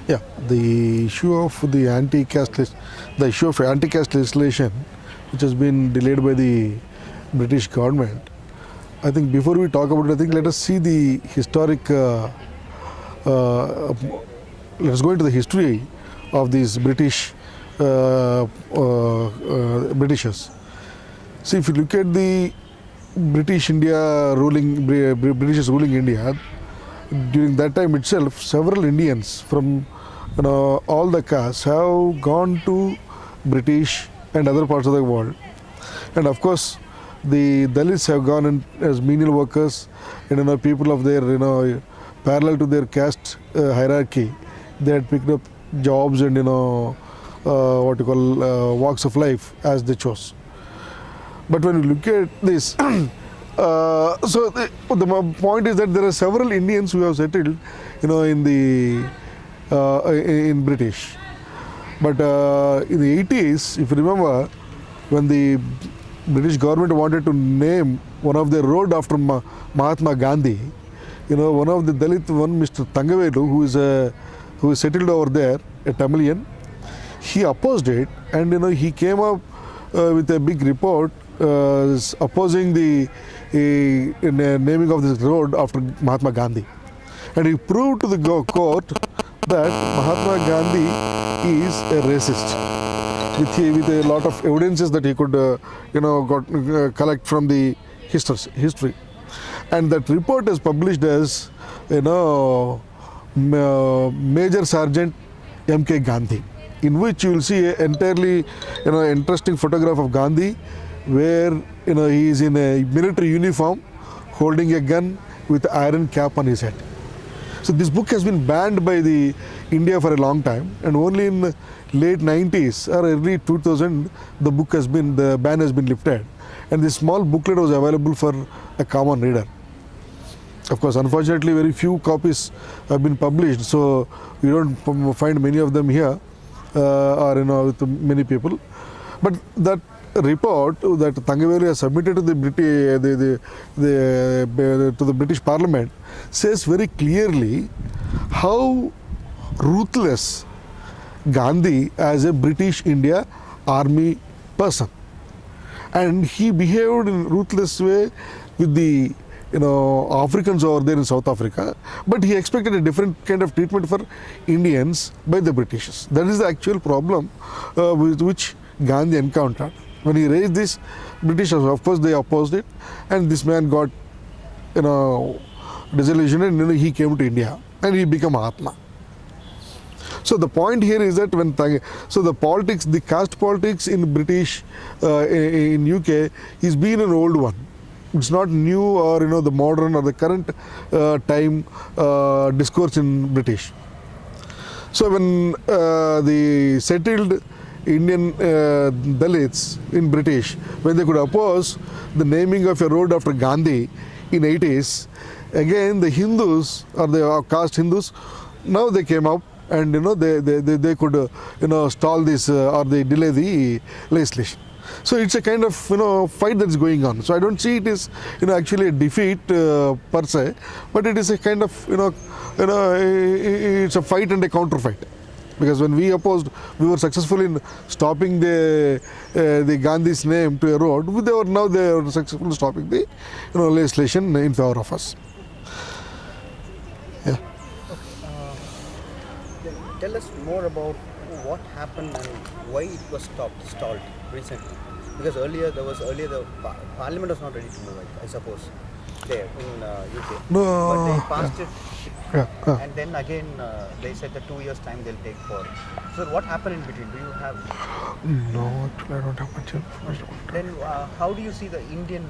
Yeah, the issue of the the issue of anti-caste legislation, which has been delayed by the British government. I think before we talk about it, I think let us see the historic. Let us go into the history of these Britishers. See, if you look at the Britishers ruling India, during that time itself, several Indians from all the castes have gone to British and other parts of the world. And of course, the Dalits have gone in as menial workers, and people of their, parallel to their caste hierarchy, they had picked up jobs and, walks of life as they chose. But when you look at this, so the point is that there are several Indians who have settled, in British. But in the 80s, if you remember, when the British government wanted to name one of their road after Mahatma Gandhi, one of the Dalit Mr. Thangavelu, who is settled over there, a Tamilian, he opposed it, and he came up with a big report opposing the naming of this road after Mahatma Gandhi, and he proved to the court that Mahatma Gandhi is a racist with a lot of evidences that he could collect from the history, and that report is published as Major Sergeant M.K. Gandhi, in which you will see an entirely interesting photograph of Gandhi, where he is in a military uniform holding a gun with iron cap on his head. So this book has been banned by the India for a long time, and only in late 90s or early 2000 the ban has been lifted, and this small booklet was available for a common reader. Of course, unfortunately, very few copies have been published, so you don't find many of them here or with many people. But that report that Thangavelu has submitted to the British Parliament says very clearly how ruthless Gandhi as a British India army person, and he behaved in a ruthless way with the Africans over there in South Africa, but he expected a different kind of treatment for Indians by the Britishers. That is the actual problem with which Gandhi encountered. When he raised this, Britishers, of course, they opposed it, and this man got disillusioned, and he came to India and he became Mahatma. So the point here is that the caste politics in British, in UK, is being an old one. It's not new or the modern or the current time discourse in British. So when the settled Indian Dalits in British, when they could oppose the naming of a road after Gandhi in 80s, again the Hindus or the caste Hindus, now they came up and they could stall this or they delay the legislation. So it's a kind of fight that's going on. So I don't see it is actually a defeat per se, but it is a kind of it's a fight and a counter fight. Because when we opposed, we were successful in stopping the Gandhi's name to a road. Now they are successful in stopping the legislation in favor of us. Yeah. Tell us more about what happened and why it was stalled recently. Because earlier the Parliament was not ready to move it, I suppose, there in UK. No. But they passed it. Yeah. And then again, they said that 2 years' time they'll take for. So what happened in between? Do you have? No, actually I don't have much information. Then how do you see the Indian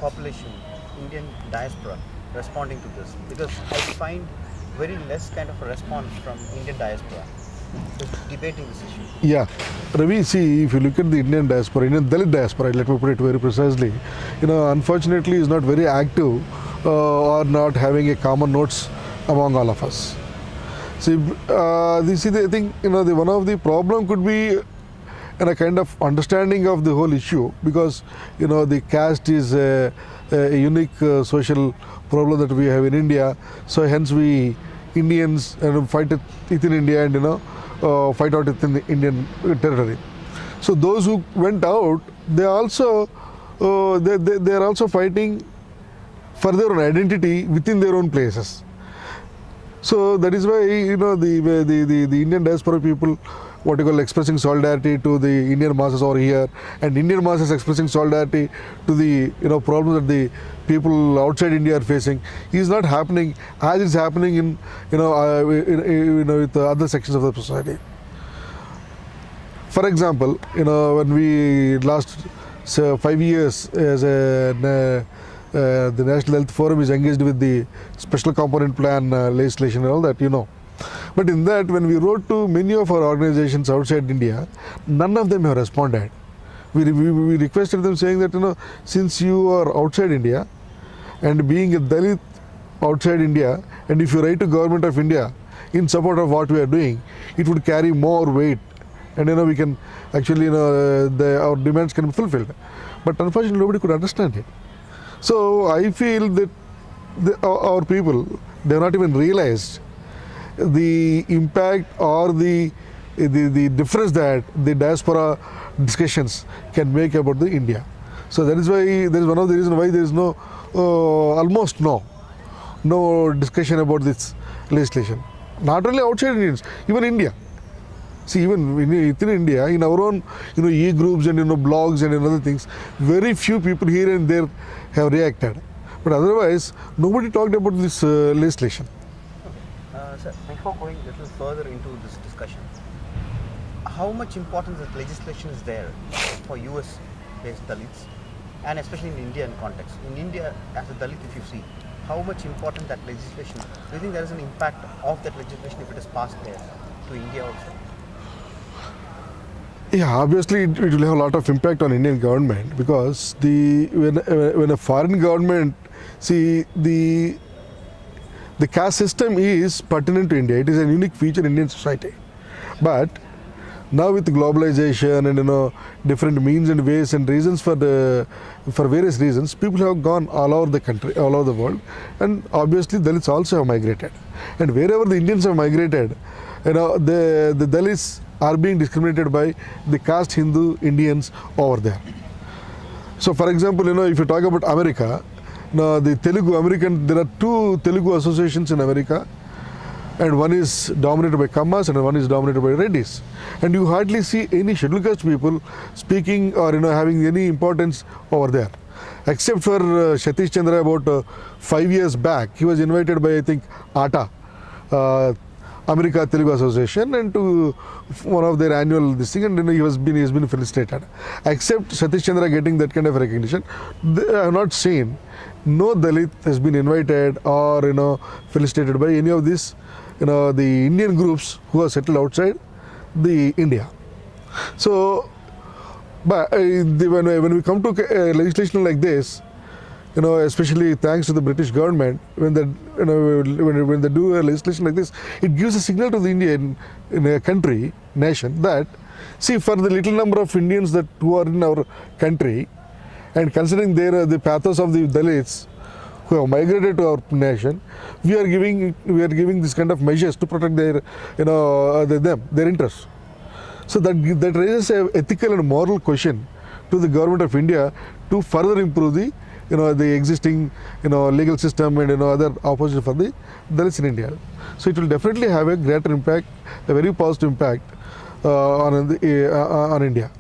population, Indian diaspora responding to this? Because I find very less kind of a response from Indian diaspora debating this issue. Yeah, Ravi, see, if you look at the Indian diaspora, Indian Dalit diaspora, let me put it very precisely, unfortunately is not very active or not having a common notes among all of us. See, I think one of the problem could be a kind of understanding of the whole issue, because the caste is a unique social problem that we have in India. So hence we Indians and fight it within India and fight out within the Indian territory. So those who went out, they also they are also fighting for their own identity within their own places. So that is why the Indian diaspora people, what you call, expressing solidarity to the Indian masses over here, and Indian masses expressing solidarity to the problems that the people outside India are facing, is not happening as is happening in with the other sections of the society. For example, when we last 5 years as the National Health Forum is engaged with the Special Component Plan legislation and all that, But in that, when we wrote to many of our organizations outside India, none of them have responded. We requested them saying that, since you are outside India and being a Dalit outside India, and if you write to Government of India in support of what we are doing, it would carry more weight, and we can actually, our demands can be fulfilled. But unfortunately, nobody could understand it. So I feel that our people, they have not even realized the impact or the difference that the diaspora discussions can make about the India. So that is why there is one of the reasons why there is no almost no discussion about this legislation. Not only outside Indians, even India. See, even within India, in our own e-groups and blogs and other things, very few people here and there have reacted. But otherwise, nobody talked about this legislation. Sir, before going a little further into this discussion, how much importance that legislation is there for US-based Dalits, and especially in Indian context? In India, as a Dalit, if you see, how much important that legislation? Do you think there is an impact of that legislation if it is passed there to India also? Yeah, obviously it will have a lot of impact on Indian government, because when a foreign government, see, the caste system is pertinent to India. It is a unique feature in Indian society. But now with globalization and different means and ways and reasons for various reasons, people have gone all over the country, all over the world, and obviously Dalits also have migrated. And wherever the Indians have migrated, the Dalits are being discriminated by the caste Hindu Indians over there. So for example, if you talk about America, the Telugu American, there are two Telugu associations in America, and one is dominated by Kammas and one is dominated by Reddys. And you hardly see any scheduled caste people speaking or having any importance over there. Except for Satish Chandra about 5 years back, he was invited by, I think, ATA, America Telugu Association, and to one of their annual this thing, and he has been felicitated. Except Satish Chandra getting that kind of recognition, I have not seen no Dalit has been invited or felicitated by any of these the Indian groups who are settled outside the India. So, but when we come to legislation like this, especially thanks to the British government, when they do a legislation like this, it gives a signal to the Indian nation that, see, for the little number of Indians who are in our country, and considering the pathos of the Dalits who have migrated to our nation, we are giving this kind of measures to protect their their interests. So that raises an ethical and moral question to the government of India to further improve the existing legal system and other opposition for the Dalits in India. So it will definitely have a greater impact, a very positive impact on India.